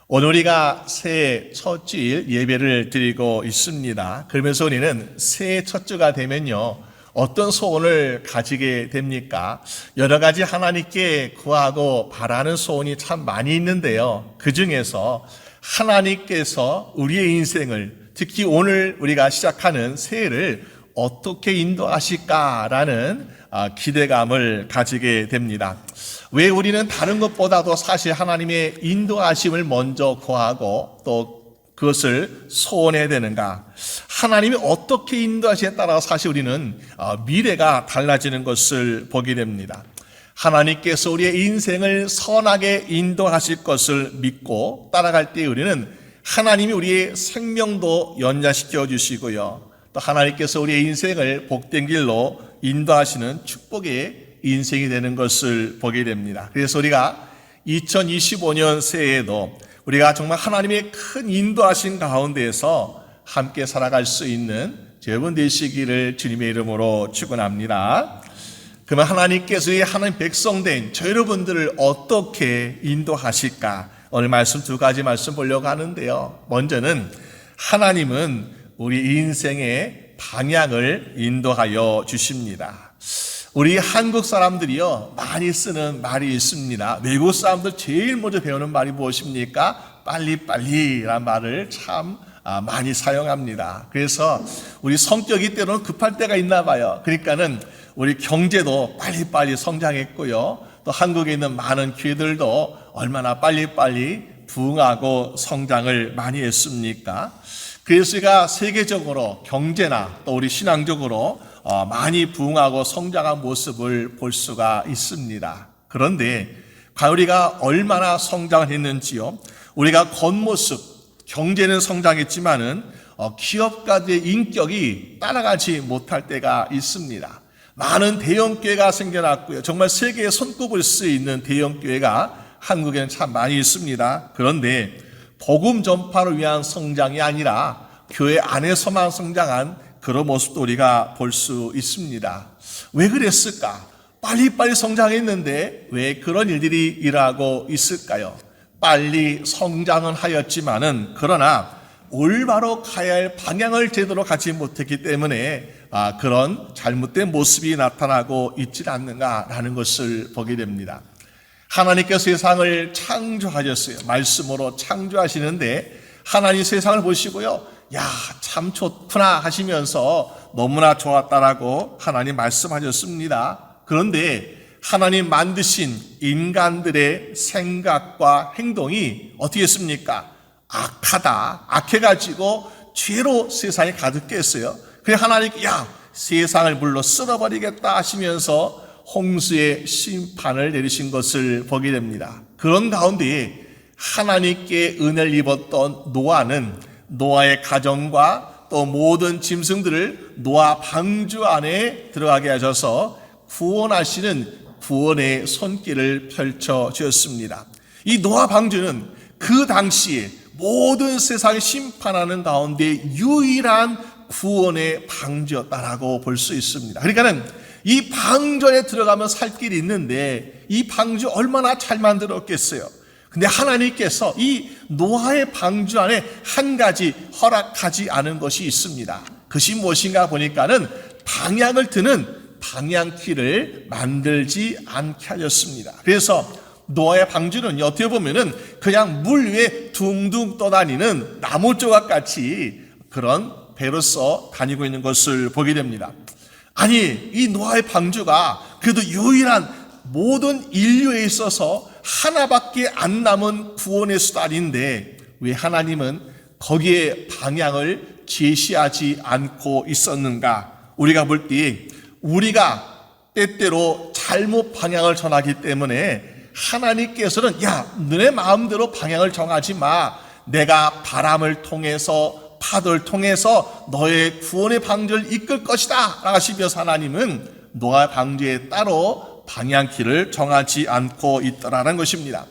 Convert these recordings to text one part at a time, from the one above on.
오늘 우리가 새해 첫 주일 예배를 드리고 있습니다. 그러면서 우리는 새해 첫 주가 되면요, 어떤 소원을 가지게 됩니까? 여러 가지 하나님께 구하고 바라는 소원이 참 많이 있는데요. 그 중에서 하나님께서 우리의 인생을, 특히 오늘 우리가 시작하는 새해를 어떻게 인도하실까라는 기대감을 가지게 됩니다. 왜 우리는 다른 것보다도 사실 하나님의 인도하심을 먼저 구하고 또 그것을 소원해야 되는가? 하나님이 어떻게 인도하시냐에 따라 사실 우리는 미래가 달라지는 것을 보게 됩니다. 하나님께서 우리의 인생을 선하게 인도하실 것을 믿고 따라갈 때 우리는 하나님이 우리의 생명도 연장시켜 주시고요, 또 하나님께서 우리의 인생을 복된 길로 인도하시는 축복의 인생이 되는 것을 보게 됩니다. 그래서 우리가 2025년 새해에도 우리가 정말 하나님의 큰 인도하신 가운데에서 함께 살아갈 수 있는 여러분 되시기를 주님의 이름으로 축원합니다. 그러면 하나님께서 하나님 백성된 저 여러분들을 어떻게 인도하실까? 오늘 말씀 두 가지 말씀 보려고 하는데요. 먼저는 하나님은 우리 인생의 방향을 인도하여 주십니다. 우리 한국 사람들이요, 많이 쓰는 말이 있습니다. 외국 사람들 제일 먼저 배우는 말이 무엇입니까? 빨리빨리라는 말을 참 많이 사용합니다. 그래서 우리 성격이 때로는 급할 때가 있나 봐요. 그러니까는 우리 경제도 빨리빨리 성장했고요, 또 한국에 있는 많은 교회들도 얼마나 빨리빨리 부흥하고 성장을 많이 했습니까? 그래서 우리가 세계적으로 경제나 또 우리 신앙적으로 많이 부흥하고 성장한 모습을 볼 수가 있습니다. 그런데 과연 우리가 얼마나 성장을 했는지요? 우리가 겉모습, 경제는 성장했지만은 기업가들의 인격이 따라가지 못할 때가 있습니다. 많은 대형교회가 생겨났고요, 정말 세계에 손꼽을 수 있는 대형교회가 한국에는 참 많이 있습니다. 그런데 복음 전파를 위한 성장이 아니라 교회 안에서만 성장한 그런 모습도 우리가 볼 수 있습니다. 왜 그랬을까? 빨리빨리 성장했는데 왜 그런 일들이 일어나고 있을까요? 빨리 성장은 하였지만은 그러나 올바로 가야 할 방향을 제대로 가지 못했기 때문에 그런 잘못된 모습이 나타나고 있지 않는가라는 것을 보게 됩니다. 하나님께서 세상을 창조하셨어요. 말씀으로 창조하시는데 하나님 세상을 보시고요, 야, 참 좋구나 하시면서 너무나 좋았다라고 하나님 말씀하셨습니다. 그런데 하나님 만드신 인간들의 생각과 행동이 어떻게 했습니까? 악해가지고 죄로 세상에 가득했어요. 그래서 하나님, 야, 세상을 물로 쓸어버리겠다 하시면서 홍수의 심판을 내리신 것을 보게 됩니다. 그런 가운데 하나님께 은혜를 입었던 노아는 노아의 가정과 또 모든 짐승들을 노아 방주 안에 들어가게 하셔서 구원하시는 구원의 손길을 펼쳐 주셨습니다. 이 노아 방주는 그 당시에 모든 세상을 심판하는 가운데 유일한 구원의 방주였다라고 볼 수 있습니다. 그러니까는 이 방주 안에 들어가면 살 길이 있는데 이 방주 얼마나 잘 만들었겠어요. 근데 하나님께서 이 노아의 방주 안에 한 가지 허락하지 않은 것이 있습니다. 그것이 무엇인가 보니까는 방향을 트는 방향키를 만들지 않게 하셨습니다. 그래서 노아의 방주는 어떻게 보면은 그냥 물 위에 둥둥 떠다니는 나무 조각 같이 그런 배로서 다니고 있는 것을 보게 됩니다. 아니, 이 노아의 방주가 그래도 유일한 모든 인류에 있어서 하나밖에 안 남은 구원의 수단인데 왜 하나님은 거기에 방향을 제시하지 않고 있었는가? 우리가 볼 때 우리가 때때로 잘못 방향을 정하기 때문에 하나님께서는 야, 너네 마음대로 방향을 정하지 마. 내가 바람을 통해서 파도를 통해서 너의 구원의 방주를 이끌 것이다 라고 하시면서 하나님은 노아 방주에 따로 방향키를 정하지 않고 있더라는 것입니다.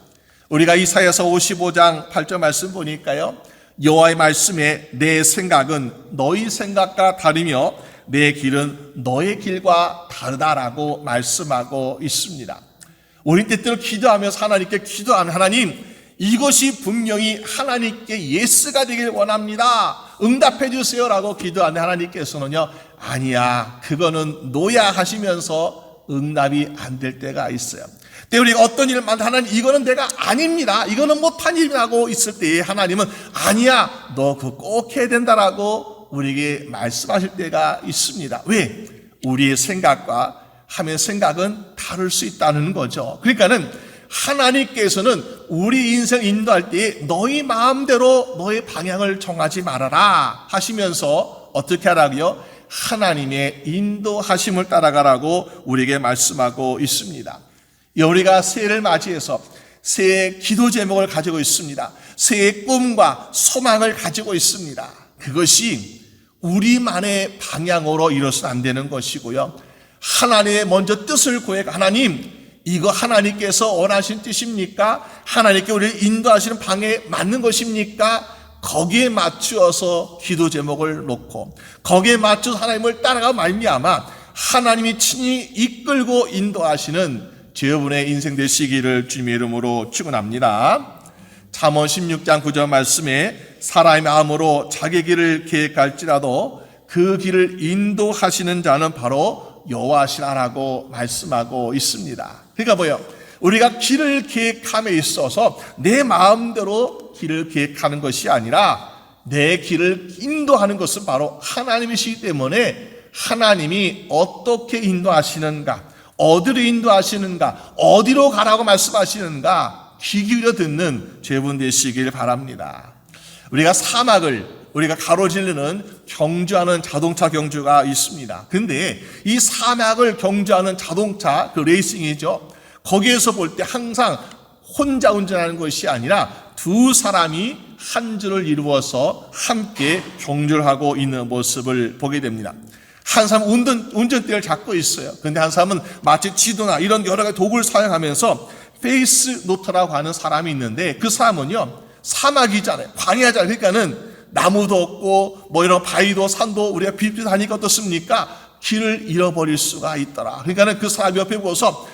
우리가 이사야서 55장 8절 말씀 보니까요, 여호와의 말씀에 내 생각은 너희 생각과 다르며 내 길은 너의 길과 다르다라고 말씀하고 있습니다. 우리 때때로 기도하면서 하나님께 기도하는 하나님, 이것이 분명히 하나님께 예스가 되길 원합니다. 응답해 주세요라고 기도하는데 하나님께서는요, 아니야, 그거는 노야 하시면서 응답이 안 될 때가 있어요. 때 우리가 어떤 일을 하나님 이거는 내가 아닙니다, 이거는 못한 일이라고 있을 때에 하나님은 아니야, 너 그거 꼭 해야 된다라고 우리에게 말씀하실 때가 있습니다. 왜? 우리의 생각과 하나님의 생각은 다를 수 있다는 거죠. 그러니까는 하나님께서는 우리 인생 인도할 때 너희 마음대로 너의 방향을 정하지 말아라 하시면서 어떻게 하라고요? 하나님의 인도하심을 따라가라고 우리에게 말씀하고 있습니다. 우리가 새해를 맞이해서 새해 기도 제목을 가지고 있습니다. 새해의 꿈과 소망을 가지고 있습니다. 그것이 우리만의 방향으로 이뤄서는 안 되는 것이고요, 하나님의 먼저 뜻을 구해, 하나님 이거 하나님께서 원하신 뜻입니까? 하나님께 우리를 인도하시는 방에 맞는 것입니까? 거기에 맞추어서 기도 제목을 놓고 거기에 맞춰서 하나님을 따라가 말미암아 하나님이 친히 이끌고 인도하시는 여러분의 인생 되시기를 주님의 이름으로 축원합니다. 잠언 16장 9절 말씀에 사람의 마음으로 자기 길을 계획할지라도 그 길을 인도하시는 자는 바로 여호와시라라고 말씀하고 있습니다. 그러니까 뭐예요? 우리가 길을 계획함에 있어서 내 마음대로 길을 계획하는 것이 아니라 내 길을 인도하는 것은 바로 하나님이시기 때문에 하나님이 어떻게 인도하시는가, 어디로 인도하시는가, 어디로 가라고 말씀하시는가 귀 기울여 듣는 여러분 되시길 바랍니다. 우리가 사막을 우리가 가로지르는 경주하는 자동차 경주가 있습니다. 근데 이 사막을 경주하는 자동차 그 레이싱이죠. 거기에서 볼 때 항상 혼자 운전하는 것이 아니라 두 사람이 한 줄을 이루어서 함께 경주를 하고 있는 모습을 보게 됩니다. 한 사람은 운전대를 잡고 있어요. 근데 한 사람은 마치 지도나 이런 여러 가지 도구를 사용하면서 페이스 노트라고 하는 사람이 있는데 그 사람은요, 사막이잖아요. 광야잖아요. 그러니까는 나무도 없고 뭐 이런 바위도 산도 우리가 비슷하니까 어떻습니까? 길을 잃어버릴 수가 있더라. 그러니까는 그 사람 옆에 보고서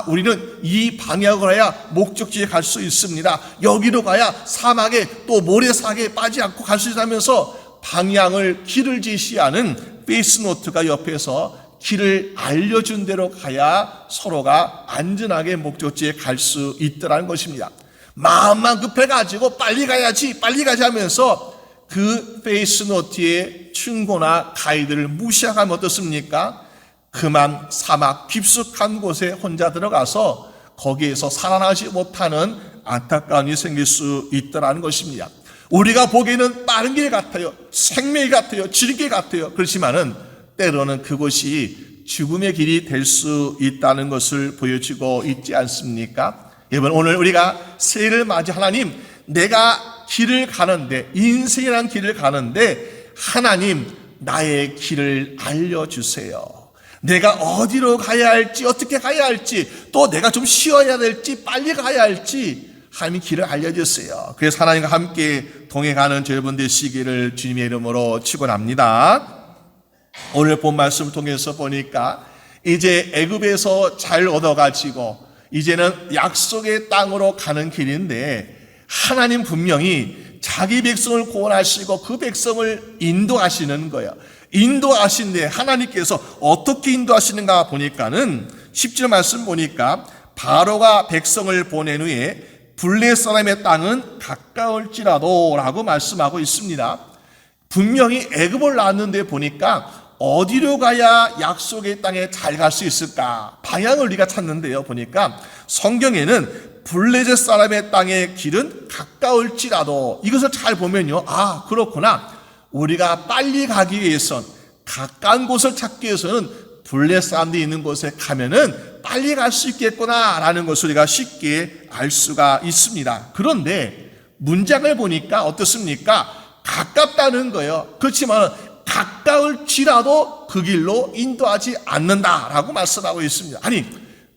우리는 이 방향으로 가야 목적지에 갈 수 있습니다. 여기로 가야 사막에 또 모래사계에 빠지지 않고 갈 수 있다면서 방향을 길을 제시하는 페이스노트가 옆에서 길을 알려준 대로 가야 서로가 안전하게 목적지에 갈 수 있더라는 것입니다. 마음만 급해가지고 빨리 가야지 하면서 그 페이스노트의 충고나 가이드를 무시하면 어떻습니까? 그만 사막 깊숙한 곳에 혼자 들어가서 거기에서 살아나지 못하는 안타까운 일이 생길 수 있더라는 것입니다. 우리가 보기에는 빠른 길 같아요, 생명의 같아요, 지름길 같아요. 그렇지만은 때로는 그곳이 죽음의 길이 될 수 있다는 것을 보여주고 있지 않습니까? 여러분, 오늘 우리가 새해를 맞이 하나님, 내가 길을 가는데, 인생이라는 길을 가는데 하나님 나의 길을 알려주세요. 내가 어디로 가야 할지, 어떻게 가야 할지, 또 내가 좀 쉬어야 될지, 빨리 가야 할지 하나님 길을 알려주세요. 그래서 하나님과 함께 동행하는 여러분 되시기를 주님의 이름으로 축원합니다. 오늘 본 말씀을 통해서 보니까 이제 애굽에서 잘 얻어가지고 이제는 약속의 땅으로 가는 길인데 하나님 분명히 자기 백성을 구원하시고 그 백성을 인도하시는 거예요. 인도하신데 하나님께서 어떻게 인도하시는가 보니까는 10절 말씀 보니까 바로가 백성을 보낸 후에 블레 사람의 땅은 가까울지라도 라고 말씀하고 있습니다. 분명히 애굽을 나왔는데 보니까 어디로 가야 약속의 땅에 잘 갈 수 있을까? 방향을 우리가 찾는데요. 보니까 성경에는 블레셋 사람의 땅의 길은 가까울지라도, 이것을 잘 보면요, 그렇구나. 우리가 빨리 가기 위해선, 가까운 곳을 찾기 위해서는 블레셋 사람들이 있는 곳에 가면은 빨리 갈 수 있겠구나라는 것을 우리가 쉽게 알 수가 있습니다. 그런데 문장을 보니까 어떻습니까? 가깝다는 거예요. 그렇지만 가까울지라도 그 길로 인도하지 않는다라고 말씀하고 있습니다. 아니,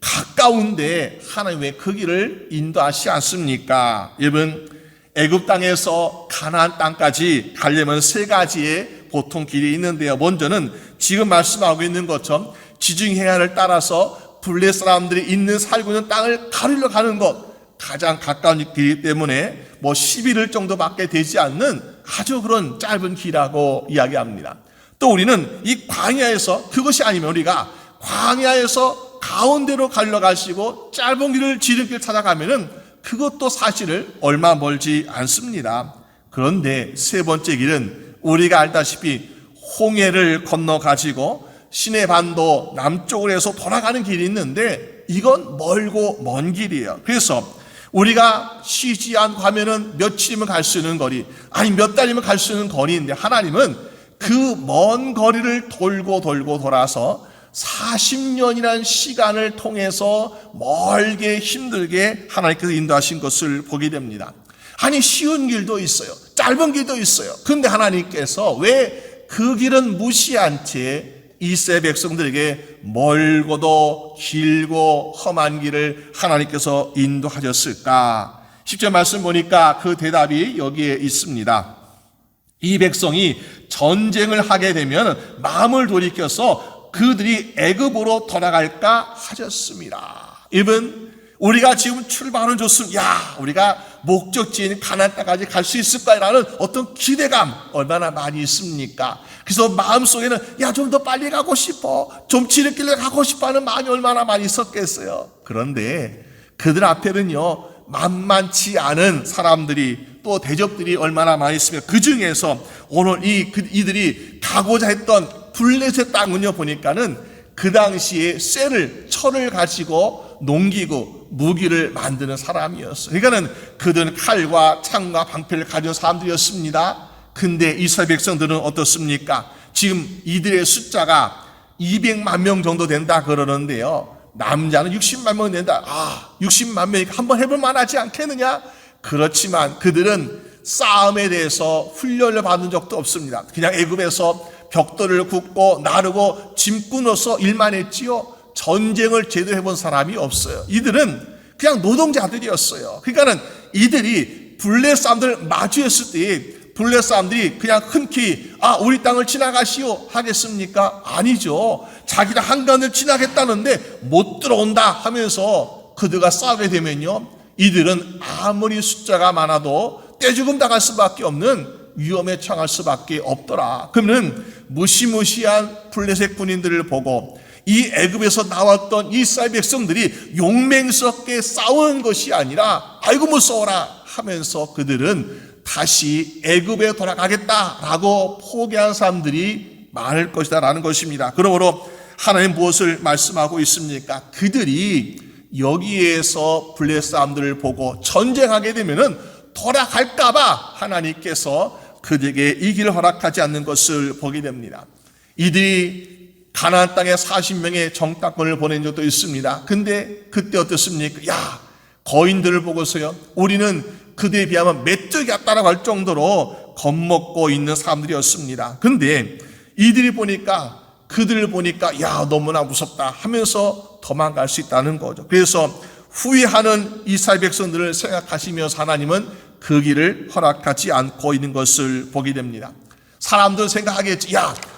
가까운데 하나님 왜 그 길을 인도하시지 않습니까? 여러분, 애굽 땅에서 가나안 땅까지 가려면 세 가지의 보통 길이 있는데요. 먼저는 지금 말씀하고 있는 것처럼 지중해 해안을 따라서 블레 사람들이 살고 있는 땅을 가르려 가는 것, 가장 가까운 길이기 때문에 11일 정도밖에 되지 않는 아주 그런 짧은 길이라고 이야기합니다. 또 우리는 이 광야에서, 그것이 아니면 우리가 광야에서 가운데로 가시고 짧은 길을 지름길 찾아가면은 그것도 사실은 얼마 멀지 않습니다. 그런데 세 번째 길은 우리가 알다시피 홍해를 건너가지고 시내반도 남쪽으로 해서 돌아가는 길이 있는데 이건 멀고 먼 길이에요. 그래서 우리가 쉬지 않고 하면은 며칠이면 갈 수 있는 거리, 아니 몇 달이면 갈 수 있는 거리인데 하나님은 그 먼 거리를 돌고 돌아서 40년이라는 시간을 통해서 멀게 힘들게 하나님께서 인도하신 것을 보게 됩니다. 아니 쉬운 길도 있어요. 짧은 길도 있어요. 그런데 하나님께서 왜 그 길은 무시한 채 이스라엘 백성들에게 멀고도 길고 험한 길을 하나님께서 인도하셨을까? 10절 말씀 보니까 그 대답이 여기에 있습니다. 이 백성이 전쟁을 하게 되면 마음을 돌이켜서 그들이 애굽으로 돌아갈까 하셨습니다. 여러분, 우리가 지금 출발은 좋습니다. 우리가 목적지인 가나안 땅까지 갈 수 있을까라는 어떤 기대감 얼마나 많이 있습니까? 그래서 마음속에는 좀 더 빨리 가고 싶어, 좀 지름길로 가고 싶어하는 마음이 얼마나 많이 있었겠어요. 그런데 그들 앞에는요 만만치 않은 사람들이 또 대적들이 얼마나 많이 있으며 그 중에서 오늘 이들이 가고자 했던 블레셋 땅은요 보니까는 그 당시에 철을 가지고 농기구, 무기를 만드는 사람이었어요. 그러니까는 그들은 칼과 창과 방패를 가진 사람들이었습니다. 근데 이스라엘 백성들은 어떻습니까? 지금 이들의 숫자가 200만 명 정도 된다 그러는데요. 남자는 60만 명 된다. 60만 명이 한번 해볼 만하지 않겠느냐? 그렇지만 그들은 싸움에 대해서 훈련을 받은 적도 없습니다. 그냥 애굽에서 벽돌을 굽고 나르고 짐꾼으로서 일만 했지요. 전쟁을 제대로 해본 사람이 없어요. 이들은 그냥 노동자들이었어요. 그러니까는 이들이 블레셋 사람들 마주했을 때 블레셋 사람들이 그냥 흔쾌히 우리 땅을 지나가시오 하겠습니까? 아니죠. 자기가 한간을 지나겠다는데 못 들어온다 하면서 그들과 싸우게 되면요, 이들은 아무리 숫자가 많아도 떼죽음 당할 수밖에 없는 위험에 처할 수밖에 없더라. 그러면 무시무시한 블레셋 군인들을 보고 이 애굽에서 나왔던 이스라엘 백성들이 용맹스럽게 싸우는 것이 아니라 아이고 무서워라 하면서 그들은 다시 애굽에 돌아가겠다라고 포기한 사람들이 많을 것이다라는 것입니다. 그러므로 하나님 무엇을 말씀하고 있습니까? 그들이 여기에서 블레셋 사람들을 보고 전쟁하게 되면은 돌아갈까봐 하나님께서 그들에게 이 길을 허락하지 않는 것을 보게 됩니다. 이들이 가나안 땅에 40명의 정탐꾼을 보낸 적도 있습니다. 근데 그때 어떻습니까? 거인들을 보고서요, 우리는 그들에 비하면 메뚜기 같다라고 할 정도로 겁먹고 있는 사람들이었습니다. 근데 이들이 보니까, 그들을 보니까 너무나 무섭다 하면서 도망갈 수 있다는 거죠. 그래서 후회하는 이스라엘 백성들을 생각하시면서 하나님은 그 길을 허락하지 않고 있는 것을 보게 됩니다. 사람들은 생각하겠지.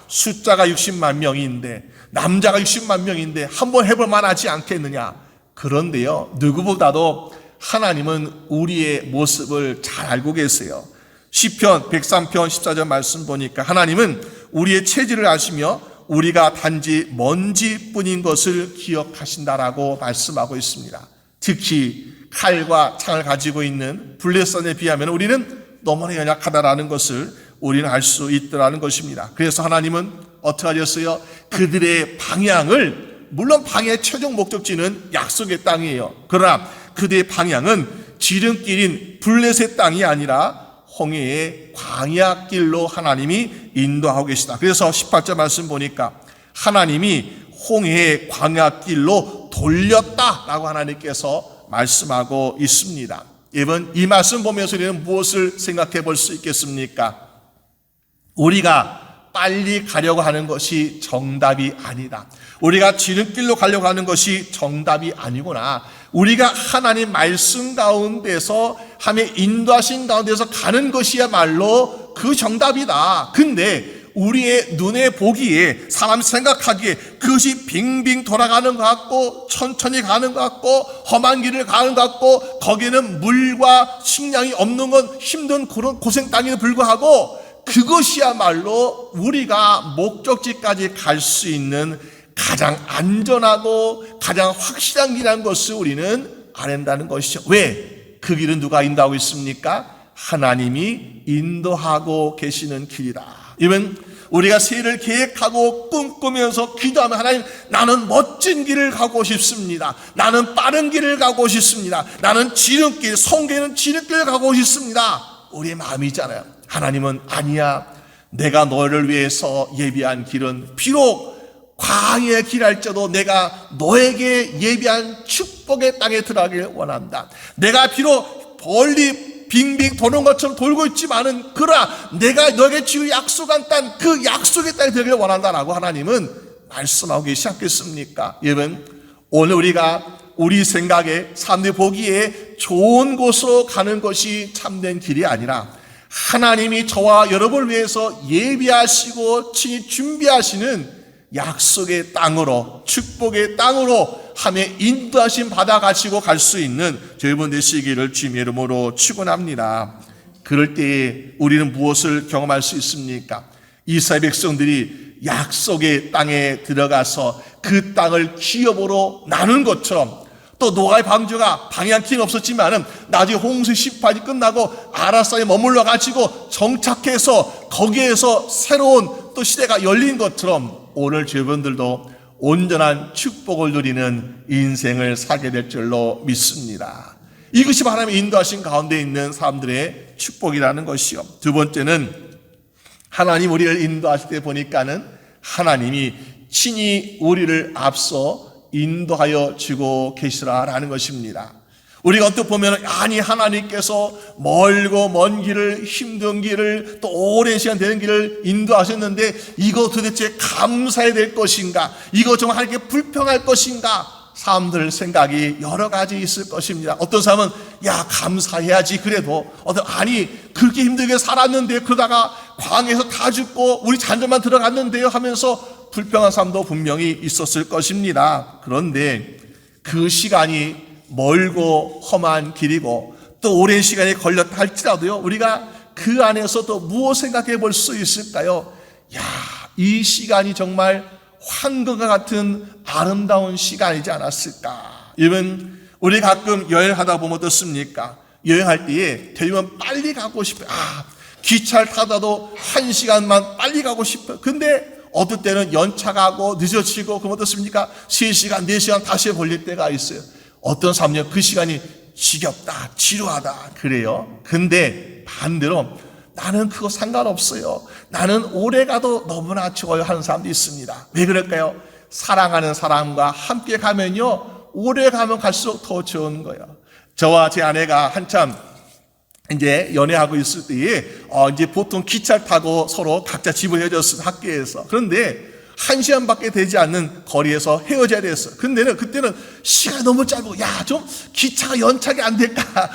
숫자가 60만 명인데, 남자가 60만 명인데 한번 해볼 만하지 않겠느냐. 그런데요, 누구보다도 하나님은 우리의 모습을 잘 알고 계세요. 시편 103편 14절 말씀 보니까 하나님은 우리의 체질을 아시며 우리가 단지 먼지뿐인 것을 기억하신다라고 말씀하고 있습니다. 특히 칼과 창을 가지고 있는 블레셋에 비하면 우리는 너무나 연약하다라는 것을 우리는 알 수 있더라는 것입니다. 그래서 하나님은 어떻게 하셨어요? 그들의 방향을, 물론 방향의 최종 목적지는 약속의 땅이에요. 그러나 그들의 방향은 지름길인 블레셋 땅이 아니라 홍해의 광야길로 하나님이 인도하고 계시다. 그래서 18절 말씀 보니까 하나님이 홍해의 광야길로 돌렸다라고 하나님께서 말씀하고 있습니다. 여러분, 이 말씀 보면서 우리는 무엇을 생각해 볼 수 있겠습니까? 우리가 빨리 가려고 하는 것이 정답이 아니다. 우리가 지름길로 가려고 하는 것이 정답이 아니구나. 우리가 하나님 말씀 가운데서 하나님의 인도하신 가운데서 가는 것이야말로 그 정답이다. 근데 우리의 눈에 보기에, 사람 생각하기에 그것이 빙빙 돌아가는 것 같고 천천히 가는 것 같고 험한 길을 가는 것 같고 거기는 물과 식량이 없는 건 힘든 그런 고생 땅에도 불구하고 그것이야말로 우리가 목적지까지 갈 수 있는 가장 안전하고 가장 확실한 길이라는 것을 우리는 알아낸다는 것이죠. 왜? 그 길은 누가 인도하고 있습니까? 하나님이 인도하고 계시는 길이다. 이번 우리가 새해를 계획하고 꿈꾸면서 기도하면 하나님, 나는 멋진 길을 가고 싶습니다. 나는 빠른 길을 가고 싶습니다. 나는 지름길, 성경에는 지름길을 가고 싶습니다. 우리의 마음이잖아요. 하나님은 아니야. 내가 너를 위해서 예비한 길은 비록 광야의 길 할지라도 내가 너에게 예비한 축복의 땅에 들어가길 원한다. 내가 비록 멀리 빙빙 도는 것처럼 돌고 있지만은 그러나 내가 너에게 지을 약속한 땅, 그 약속의 땅에 들어가길 원한다라고 하나님은 말씀하고 계시지 않겠습니까? 여러분, 오늘 우리가 우리 생각에 사람들이 보기에 좋은 곳으로 가는 것이 참된 길이 아니라 하나님이 저와 여러분을 위해서 예비하시고 친히 준비하시는 약속의 땅으로, 축복의 땅으로 하며 인도하심 받아가시고 갈 수 있는 여러분 되시기를 주님의 이름으로 축원합니다. 그럴 때에 우리는 무엇을 경험할 수 있습니까? 이스라엘 백성들이 약속의 땅에 들어가서 그 땅을 기업으로 나눈 것처럼, 또 노아의 방주가 방향키는 없었지만은 나중에 홍수 심판이 끝나고 아라사에 머물러 가지고 정착해서 거기에서 새로운 또 시대가 열린 것처럼 오늘 여러분들도 온전한 축복을 누리는 인생을 살게 될 줄로 믿습니다. 이것이 하나님의 인도하신 가운데 있는 사람들의 축복이라는 것이요. 두 번째는 하나님 우리를 인도하실 때 보니까는 하나님이 친히 우리를 앞서 인도하여 주고 계시라라는 것입니다. 우리가 어떻게 보면 아니 하나님께서 멀고 먼 길을, 힘든 길을, 또 오랜 시간 되는 길을 인도하셨는데 이거 도대체 감사해야 될 것인가? 이거 정말 하나님께 불평할 것인가? 사람들 생각이 여러 가지 있을 것입니다. 어떤 사람은 야 감사해야지. 그래도 아니 그렇게 힘들게 살았는데 그러다가 광야에서 다 죽고 우리 잔들만 들어갔는데요 하면서 불평한 사람도 분명히 있었을 것입니다. 그런데 그 시간이 멀고 험한 길이고 또 오랜 시간이 걸렸다 할지라도요, 우리가 그 안에서 또 무엇 생각해 볼 수 있을까요? 야, 이 시간이 정말 황금과 같은 아름다운 시간이지 않았을까? 여러분, 우리 가끔 여행하다 보면 어떻습니까? 여행할 때에 되면 빨리 가고 싶어요. 기차를 타다도 1시간만 빨리 가고 싶어요. 근데 어떨 때는 연차 가고 늦어지고 그럼 어떻습니까? 3시간, 4시간 다시 걸릴 때가 있어요. 어떤 사람은요, 그 시간이 지겹다, 지루하다 그래요. 근데 반대로 나는 그거 상관없어요. 나는 오래 가도 너무나 좋아요 하는 사람도 있습니다. 왜 그럴까요? 사랑하는 사람과 함께 가면요, 오래 가면 갈수록 더 좋은 거예요. 저와 제 아내가 한참 이제 연애하고 있을 때에 이제 보통 기차를 타고 서로 각자 집을 헤어졌어요, 학교에서. 그런데 1시간밖에 되지 않는 거리에서 헤어져야 됐어. 근데는 그때는 시간이 너무 짧고 야, 좀 기차가 연착이 안 될까?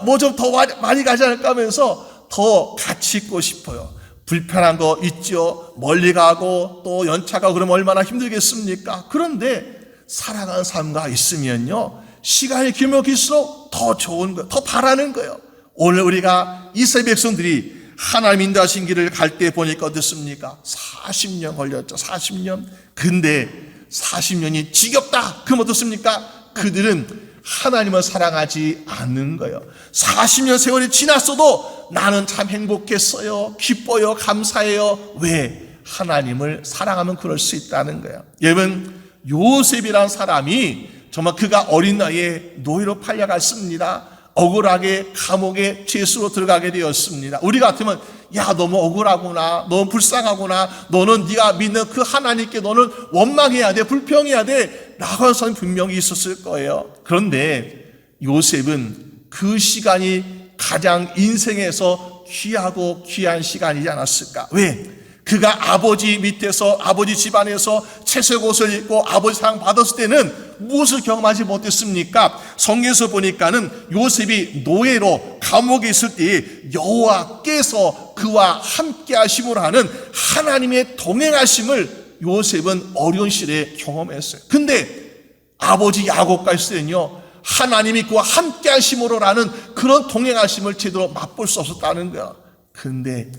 뭐 좀 더 많이 가지 않을까 하면서 더 같이 있고 싶어요. 불편한 거 있죠. 멀리 가고 또 연차가 그러면 얼마나 힘들겠습니까? 그런데 사랑하는 사람과 있으면요, 시간이 길면 길수록 더 좋은 거예요. 더 바라는 거예요. 오늘 우리가 이스라엘 백성들이 하나님 인도하신 길을 갈 때 보니까 어떻습니까? 40년 걸렸죠. 40년. 근데 40년이 지겹다. 그럼 어떻습니까? 그들은 하나님을 사랑하지 않는 거예요. 40년 세월이 지났어도 나는 참 행복했어요. 기뻐요. 감사해요. 왜? 하나님을 사랑하면 그럴 수 있다는 거예요. 여러분, 요셉이란 사람이 정말 그가 어린 나이에 노예로 팔려갔습니다. 억울하게 감옥에 죄수로 들어가게 되었습니다. 우리 같으면 야, 너무 억울하구나, 너무 불쌍하구나, 너는 네가 믿는 그 하나님께 너는 원망해야 돼, 불평해야 돼 라고 하는 사람이 분명히 있었을 거예요. 그런데 요셉은 그 시간이 가장 인생에서 귀하고 귀한 시간이지 않았을까? 왜? 그가 아버지 밑에서, 아버지 집안에서 채색 옷을 입고 아버지 사랑 받았을 때는 무엇을 경험하지 못했습니까? 성경에서 보니까는 요셉이 노예로 감옥에 있을 때 여호와께서 그와 함께 하심으로 하는 하나님의 동행하심을 요셉은 어려운 시대에 경험했어요. 근데 아버지 야곱과 있을 때는요, 하나님이 그와 함께 하심으로라는 그런 동행하심을 제대로 맛볼 수 없었다는 거야. 근데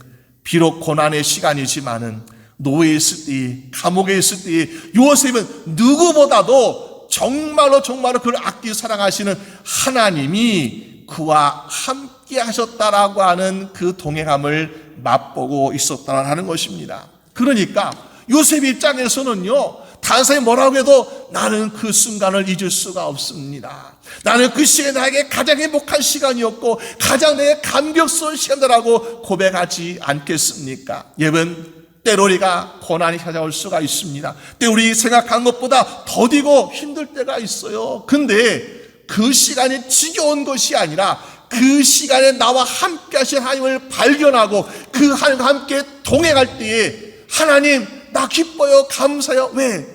비록 고난의 시간이지만은 노예에 있을 때, 감옥에 있을 때 요셉은 누구보다도 정말로 그를 아끼고 사랑하시는 하나님이 그와 함께 하셨다라고 하는 그 동행함을 맛보고 있었다라는 것입니다. 그러니까 요셉 입장에서는요, 다른 사람이 뭐라고 해도 나는 그 순간을 잊을 수가 없습니다. 나는 그 시간이 나에게 가장 행복한 시간이었고 가장 내게 감격스러운 시간이라고 고백하지 않겠습니까? 여러분, 때로 우리가 고난이 찾아올 수가 있습니다. 때로 우리 생각한 것보다 더디고 힘들 때가 있어요. 근데 그 시간이 지겨운 것이 아니라 그 시간에 나와 함께 하신 하나님을 발견하고 그 하나님과 함께 동행할 때에 하나님 나 기뻐요, 감사해요. 왜?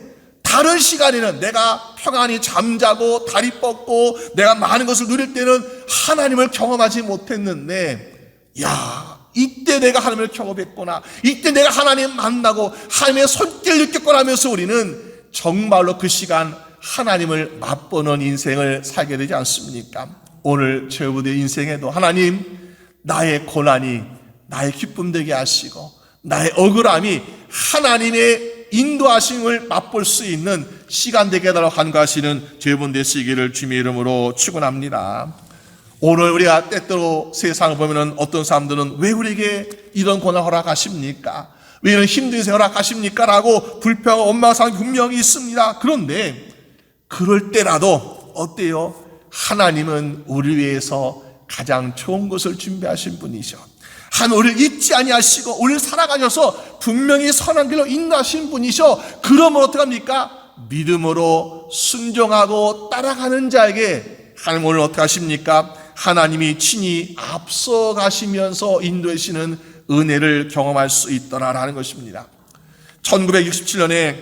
다른 시간에는 내가 평안히 잠자고 다리 뻗고 내가 많은 것을 누릴 때는 하나님을 경험하지 못했는데, 야, 이때 내가 하나님을 경험했구나, 이때 내가 하나님 만나고 하나님의 손길을 느꼈구나 하면서 우리는 정말로 그 시간 하나님을 맛보는 인생을 살게 되지 않습니까? 오늘 저희들의 인생에도 하나님 나의 고난이 나의 기쁨 되게 하시고 나의 억울함이 하나님의 인도하심을 맛볼 수 있는 시간 되게 해달라고 간구하시는 저희분 되시기를 주님의 이름으로 축원합니다. 오늘 우리가 때때로 세상을 보면 어떤 사람들은 왜 우리에게 이런 고난 허락하십니까? 왜 이런 힘든 인생 허락하십니까? 라고 불평하고 원망하는 사람이 분명히 있습니다. 그런데 그럴 때라도 어때요? 하나님은 우리 위해서 가장 좋은 것을 준비하신 분이죠. 하나님 우리를 잊지 아니하시고 우리를 사랑하셔서 분명히 선한 길로 인도하신 분이셔. 그러면 어떡합니까? 믿음으로 순종하고 따라가는 자에게 하나님 오늘 어떻게 하십니까? 하나님이 친히 앞서가시면서 인도하시는 은혜를 경험할 수 있더라라는 것입니다. 1967년에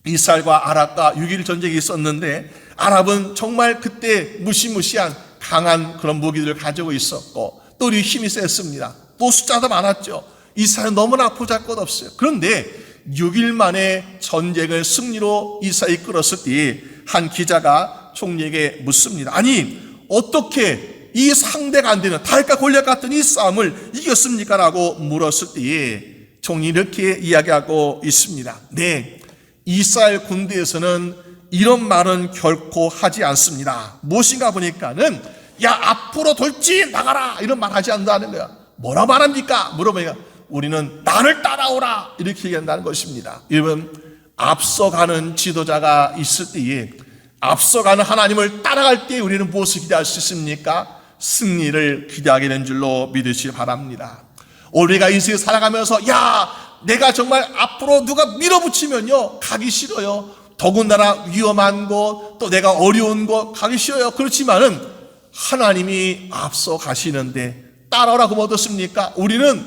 이스라엘과 아랍과 6.1 전쟁이 있었는데, 아랍은 정말 그때 무시무시한 강한 그런 무기들을 가지고 있었고 또 우리 힘이 셌습니다. 또 숫자도 많았죠. 이스라엘은 너무나 보잘것없어요. 그런데 6일 만에 전쟁을 승리로 이스라엘이 이끌었을 때 한 기자가 총리에게 묻습니다. 아니 어떻게 이 상대가 안 되는 다윗과 골리앗 같은 이 싸움을 이겼습니까? 라고 물었을 때에 총리 이렇게 이야기하고 있습니다. 네, 이스라엘 군대에서는 이런 말은 결코 하지 않습니다. 무엇인가 보니까는 야 앞으로 돌진 나가라 이런 말 하지 않는다는 거야. 뭐라 말합니까? 물어보니까 우리는 나를 따라오라 이렇게 얘기한다는 것입니다. 여러분, 앞서가는 지도자가 있을 때에 앞서가는 하나님을 따라갈 때 우리는 무엇을 기대할 수 있습니까? 승리를 기대하게 된 줄로 믿으시기 바랍니다. 우리가 인생을 살아가면서 야 내가 정말 앞으로 누가 밀어붙이면요 가기 싫어요. 더군다나 위험한 곳 또 내가 어려운 곳 가기 싫어요. 그렇지만은 하나님이 앞서 가시는데 따라오라고 뭐 어떻습니까? 우리는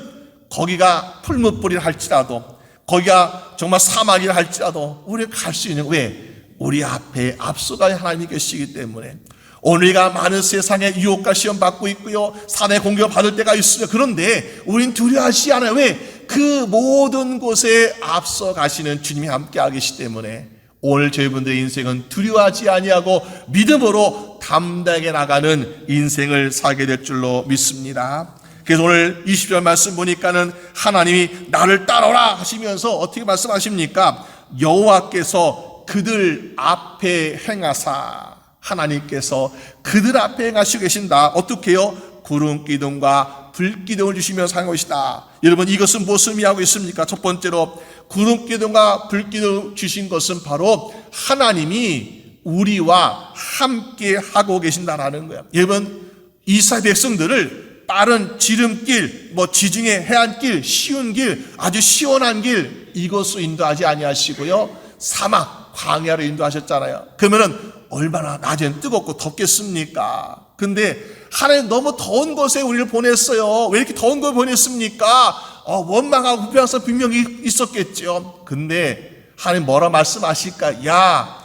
거기가 풀무불이라 할지라도 거기가 정말 사막이라 할지라도 우리가 갈 수 있는, 왜? 우리 앞에 앞서가야 하나님이 계시기 때문에. 오늘가 많은 세상에 유혹과 시험 받고 있고요, 사대 공격 받을 때가 있어요. 그런데 우린 두려워하지 않아요. 왜? 그 모든 곳에 앞서 가시는 주님이 함께 계시기 때문에 오늘 저희분들의 인생은 두려워하지 아니하고 믿음으로 담대하게 나가는 인생을 살게 될 줄로 믿습니다. 그래서 오늘 20절 말씀 보니까는 하나님이 나를 따라오라 하시면서 어떻게 말씀하십니까? 여호와께서 그들 앞에 행하사, 하나님께서 그들 앞에 행하시고 계신다. 어떻게 해요? 구름 기둥과 불 기둥을 주시면서 하는 것이다. 여러분, 이것은 무엇을 의미하고 있습니까? 첫 번째로 구름 기둥과 불 기둥을 주신 것은 바로 하나님이 우리와 함께 하고 계신다라는 거예요. 여러분, 이스라엘 백성들을 빠른 지름길, 지중해 해안길, 쉬운 길, 아주 시원한 길 이것으로 인도하지 아니하시고요, 사막 광야로 인도하셨잖아요. 그러면은 얼마나 낮엔 뜨겁고 덥겠습니까? 근데 하나님 너무 더운 곳에 우리를 보냈어요. 왜 이렇게 더운 걸 보냈습니까? 원망하고 불평한 사람 분명히 있었겠죠. 근데 하나님 뭐라 말씀하실까? 야,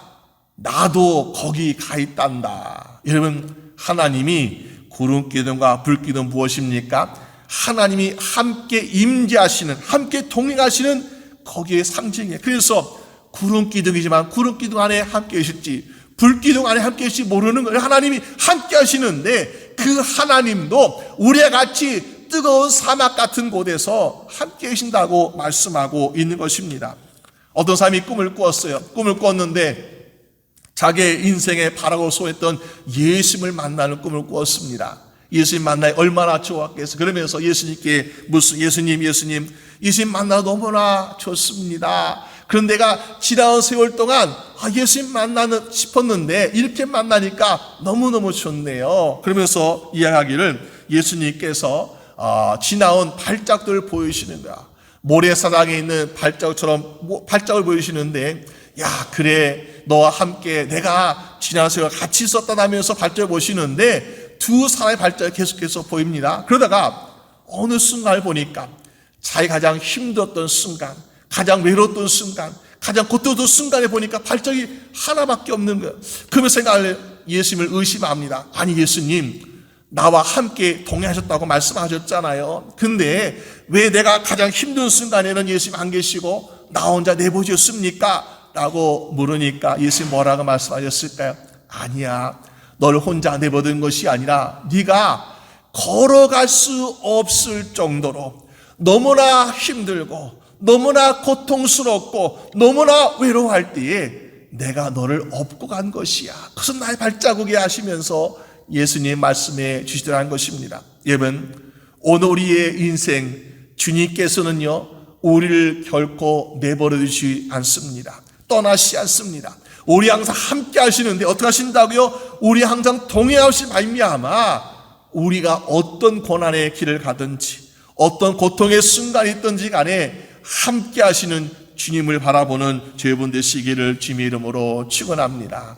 나도 거기 가 있단다. 여러분, 하나님이 구름 기둥과 불 기둥 무엇입니까? 하나님이 함께 임재하시는, 함께 동행하시는 거기에 상징이에요. 그래서 구름 기둥이지만 구름 기둥 안에 함께 계실지 불 기둥 안에 함께 계실지 모르는 거예요. 하나님이 함께 하시는데 그 하나님도 우리와 같이 뜨거운 사막 같은 곳에서 함께 계신다고 말씀하고 있는 것입니다. 어떤 사람이 꿈을 꾸었어요. 꿈을 꾸었는데 자기의 인생에 바라고 소했던 예수님을 만나는 꿈을 꾸었습니다. 예수님 만나야 얼마나 좋았겠어요. 그러면서 예수님께 예수님 만나 너무나 좋습니다. 그런데 내가 지나온 세월 동안 예수님 만나는 싶었는데 이렇게 만나니까 너무너무 좋네요. 그러면서 이야기를 예수님께서 지나온 발자국들을 보여주시는 거야. 모래사장에 있는 발자국을 보여주시는데, 야, 그래, 너와 함께 내가 지난 세월 같이 있었다면서 발자국을 보시는데 두 사람의 발자국이 계속해서 보입니다. 그러다가 어느 순간을 보니까 자기 가장 힘들었던 순간, 가장 외로웠던 순간, 가장 고통스러운 순간에 보니까 발자국이 하나밖에 없는 거예요. 그러면서 예수님을 의심합니다. 아니, 예수님, 나와 함께 동행하셨다고 말씀하셨잖아요. 근데 왜 내가 가장 힘든 순간에는 예수님 안 계시고 나 혼자 내보셨습니까? 라고 물으니까 예수님 뭐라고 말씀하셨을까요? 아니야, 널 혼자 내버린 것이 아니라 네가 걸어갈 수 없을 정도로 너무나 힘들고 너무나 고통스럽고 너무나 외로워할 때에 내가 너를 업고 간 것이야. 그것은 나의 발자국이야 하시면서 예수님 말씀해 주시더라는 것입니다. 여러분, 오늘 우리의 인생 주님께서는요, 우리를 결코 내버려 두지 않습니다. 떠나시지 않습니다. 우리 항상 함께 하시는데 어떻게 하신다고요? 우리 항상 동행하실 말미암아 우리가 어떤 고난의 길을 가든지 어떤 고통의 순간이 있든지 간에 함께 하시는 주님을 바라보는 여러분 되시기를 주님의 이름으로 축원합니다.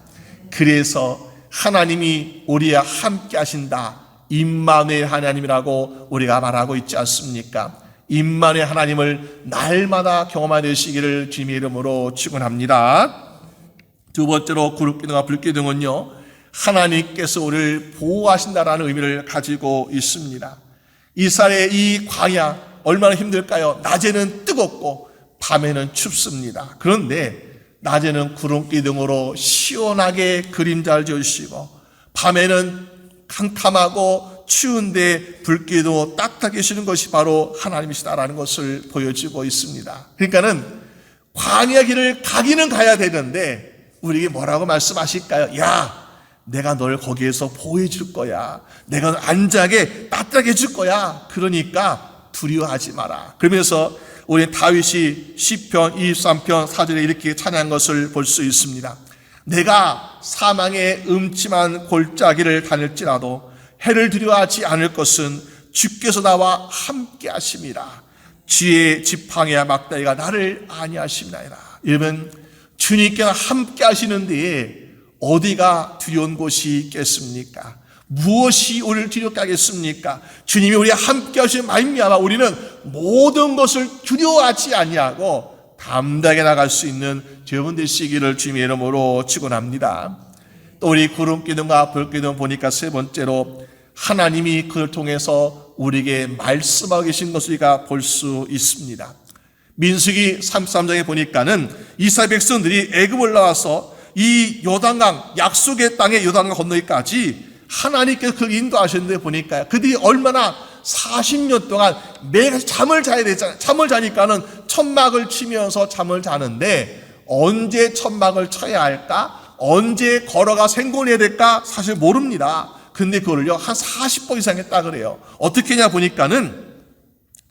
그래서 하나님이 우리와 함께 하신다, 임마누엘 하나님이라고 우리가 말하고 있지 않습니까? 임마누엘 하나님을 날마다 경험하게 되시기를 주님의 이름으로 축원합니다. 두 번째로 구름기둥과 불기둥은요, 하나님께서 우리를 보호하신다라는 의미를 가지고 있습니다. 이스라엘의 이 광야 얼마나 힘들까요? 낮에는 뜨겁고 밤에는 춥습니다. 그런데 낮에는 구름기둥으로 시원하게 그림자를 지어주시고 밤에는 캄캄하고 추운데 불기둥으로 따뜻하게 해주시는 것이 바로 하나님이시다라는 것을 보여주고 있습니다. 그러니까는 광야 길을 가기는 가야 되는데 우리에게 뭐라고 말씀하실까요? 야, 내가 널 거기에서 보호해 줄 거야. 내가 안전하게 따뜻하게 해줄 거야. 그러니까 두려워하지 마라. 그러면서 우리 다윗이 시편 23편 4절에 이렇게 찬양한 것을 볼 수 있습니다. 내가 사망의 음침한 골짜기를 다닐지라도 해를 두려워하지 않을 것은 주께서 나와 함께 하심이라. 주의 지팡이와 막다리가 나를 안위하심이니라. 여러분, 주님께서 함께 하시는데 어디가 두려운 곳이 있겠습니까? 무엇이 우리를 두렵게 하겠습니까? 주님이 우리와 함께 하시는 말미암아 우리는 모든 것을 두려워하지 아니하고 담대하게 나갈 수 있는 여러분 되시기를 주님의 이름으로 축원합니다. 또 우리 구름기둥과 불기둥 보니까 세 번째로 하나님이 그를 통해서 우리에게 말씀하고 계신 것을 우리가 볼 수 있습니다. 민수기 33장에 보니까는 이스라엘 백성들이 애굽을 나와서 이 요단강, 약속의 땅의 요단강 건너기까지 하나님께서 그를 인도하셨는데 보니까 그들이 얼마나 40년 동안 매일 잠을 자야 되잖아요. 잠을 자니까는 천막을 치면서 잠을 자는데 언제 천막을 쳐야 할까? 언제 걸어가 생존해야 될까? 사실 모릅니다. 근데 그걸요 한 40번 이상 했다 그래요. 어떻게 했냐 보니까는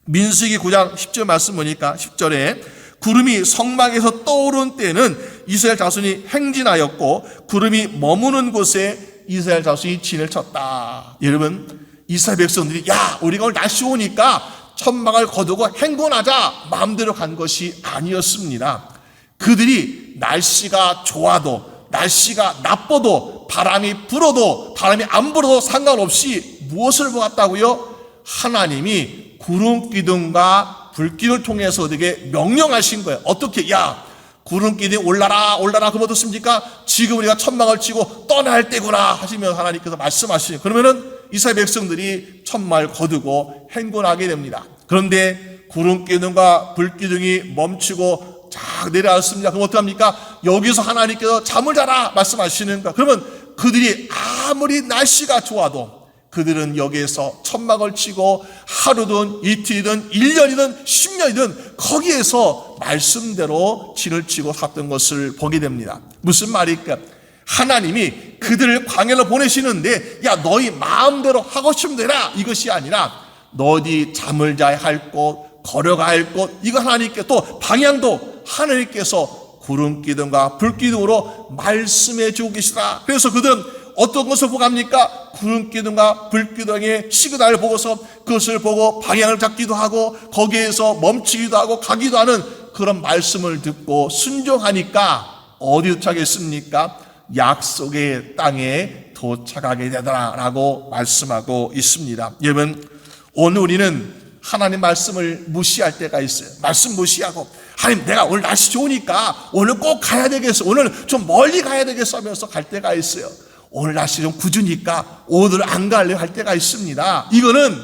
민수기 9장 10절 말씀 보니까 10절에 구름이 성막에서 떠오른 때는 이스라엘 자손이 행진하였고 구름이 머무는 곳에 이스라엘 자손이 진을 쳤다. 여러분, 이스라엘 백성들이 야, 우리가 오늘 날씨 오니까 천막을 거두고 행군하자 마음대로 간 것이 아니었습니다. 그들이 날씨가 좋아도 날씨가 나빠도 바람이 불어도 바람이 안 불어도 상관없이 무엇을 보았다고요? 하나님이 구름 기둥과 불기둥을 통해서 그에게 명령하신 거예요. 어떻게? 야, 구름 기둥이 올라라 올라라 그럼 어떻습니까? 지금 우리가 천막을 치고 떠날 때구나 하시며 하나님께서 말씀하시죠. 그러면은 이스라엘 백성들이 천막을 거두고 행군하게 됩니다. 그런데 구름 기둥과 불 기둥이 멈추고 쫙 내려왔습니다. 그럼 어떡합니까? 여기서 하나님께서 잠을 자라 말씀하시는가? 그러면 그들이 아무리 날씨가 좋아도 그들은 여기에서 천막을 치고 하루든 이틀이든 1년이든 10년이든 거기에서 말씀대로 진을 치고 샀던 것을 보게 됩니다. 무슨 말일까? 하나님이 그들을 광야로 보내시는데 야 너희 마음대로 하고 싶으면 되라 이것이 아니라 너희 잠을 자야 할 곳, 걸어가야 할 곳, 이거 하나님께 또 방향도 하나님께서 구름 기둥과 불 기둥으로 말씀해 주고 계시다. 그래서 그들은 어떤 것을 보고 합니까? 구름 기둥과 불 기둥의 시그널을 보고서 그것을 보고 방향을 잡기도 하고 거기에서 멈추기도 하고 가기도 하는 그런 말씀을 듣고 순종하니까 어디 도착했습니까? 약속의 땅에 도착하게 되더라라고 말씀하고 있습니다. 여러분, 오늘 우리는 하나님 말씀을 무시할 때가 있어요. 말씀 무시하고 하나님 내가 오늘 날씨 좋으니까 오늘 꼭 가야 되겠어, 오늘 좀 멀리 가야 되겠어 하면서 갈 때가 있어요. 오늘 날씨 좀 궂으니까 오늘 안 갈래 할 때가 있습니다. 이거는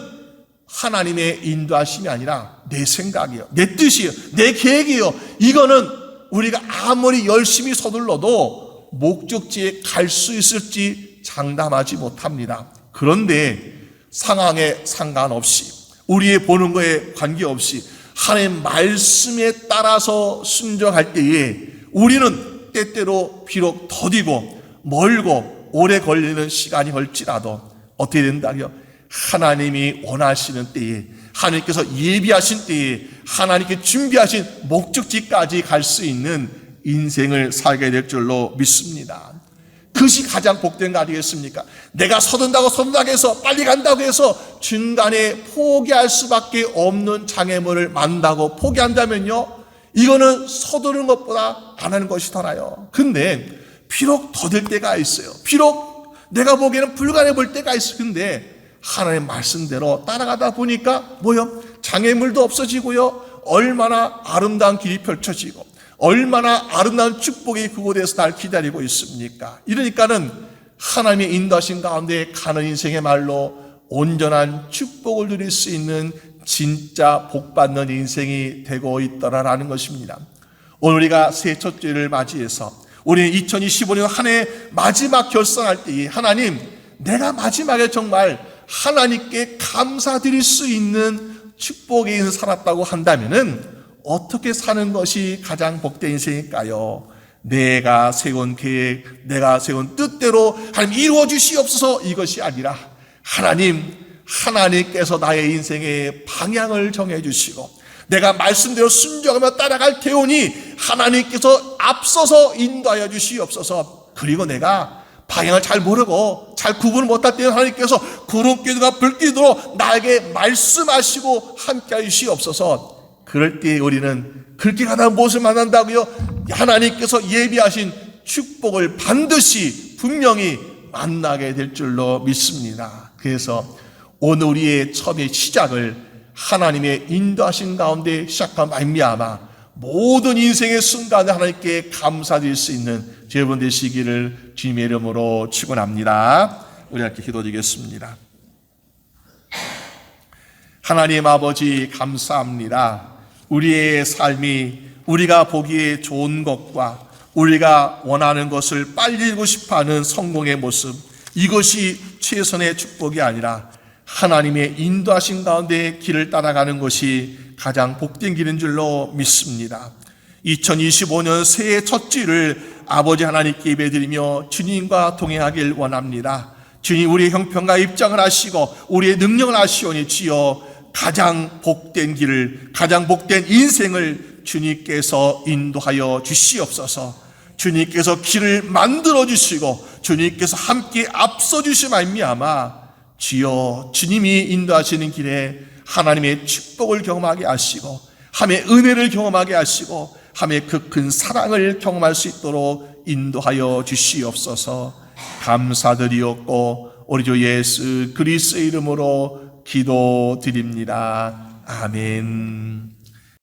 하나님의 인도하심이 아니라 내 생각이에요, 내 뜻이에요, 내 계획이에요. 이거는 우리가 아무리 열심히 서둘러도 목적지에 갈 수 있을지 장담하지 못합니다. 그런데 상황에 상관없이 우리의 보는 거에 관계없이 하나님 말씀에 따라서 순종할 때에 우리는 때때로 비록 더디고 멀고 오래 걸리는 시간이 걸지라도 어떻게 된다고요? 하나님이 원하시는 때에, 하나님께서 예비하신 때에 하나님께 준비하신 목적지까지 갈 수 있는 인생을 살게 될 줄로 믿습니다. 그것이 가장 복된 거 아니겠습니까? 내가 서둔다고 해서 빨리 간다고 해서 중간에 포기할 수밖에 없는 장애물을 만나고 포기한다면요, 이거는 서두르는 것보다 안 하는 것이 더 나아요. 근데 비록 더딜 때가 있어요. 비록 내가 보기에는 불가능해 보일 때가 있어요. 근데 하나님의 말씀대로 따라가다 보니까 뭐요? 장애물도 없어지고요, 얼마나 아름다운 길이 펼쳐지고 얼마나 아름다운 축복이 그곳에서 날 기다리고 있습니까? 이러니까는 하나님의 인도하신 가운데 가는 인생의 말로 온전한 축복을 누릴 수 있는 진짜 복받는 인생이 되고 있더라라는 것입니다. 오늘 우리가 새해 첫 주일을 맞이해서 우리는 2025년 한 해 마지막 결산할 때에 하나님, 내가 마지막에 정말 하나님께 감사드릴 수 있는 축복의 인생을 살았다고 한다면은 어떻게 사는 것이 가장 복된 인생일까요? 내가 세운 계획, 내가 세운 뜻대로 하나님 이루어 주시옵소서 이것이 아니라 하나님께서 나의 인생의 방향을 정해 주시고 내가 말씀대로 순종하며 따라갈 테오니 하나님께서 앞서서 인도하여 주시옵소서. 그리고 내가 방향을 잘 모르고 잘 구분을 못할 때는 하나님께서 구름기둥과 불기둥으로 나에게 말씀하시고 함께 하시옵소서. 그럴 때 우리는 그렇게 가다 무엇을 만난다고요? 하나님께서 예비하신 축복을 반드시 분명히 만나게 될 줄로 믿습니다. 그래서 오늘 우리의 처음의 시작을 하나님의 인도하신 가운데 시작한 말미암아 모든 인생의 순간에 하나님께 감사드릴 수 있는 여러분 되시기를 주님의 이름으로 축원합니다. 우리 함께 기도드리겠습니다. 하나님 아버지 감사합니다. 우리의 삶이 우리가 보기에 좋은 것과 우리가 원하는 것을 빨리 이루고 싶어하는 성공의 모습, 이것이 최선의 축복이 아니라 하나님의 인도하신 가운데 길을 따라가는 것이 가장 복된 길인 줄로 믿습니다. 2025년 새해 첫 주일을 아버지 하나님께 예배드리며 주님과 동행하길 원합니다. 주님, 우리의 형편과 입장을 아시고 우리의 능력을 아시오니 주여 가장 복된 길을, 가장 복된 인생을 주님께서 인도하여 주시옵소서. 주님께서 길을 만들어 주시고 주님께서 함께 앞서 주시 말미암아 주여 주님이 인도하시는 길에 하나님의 축복을 경험하게 하시고 하나님의 은혜를 경험하게 하시고 하나님의 그 큰 사랑을 경험할 수 있도록 인도하여 주시옵소서. 감사드리옵고 우리 주 예수 그리스도의 이름으로 기도드립니다. 아멘.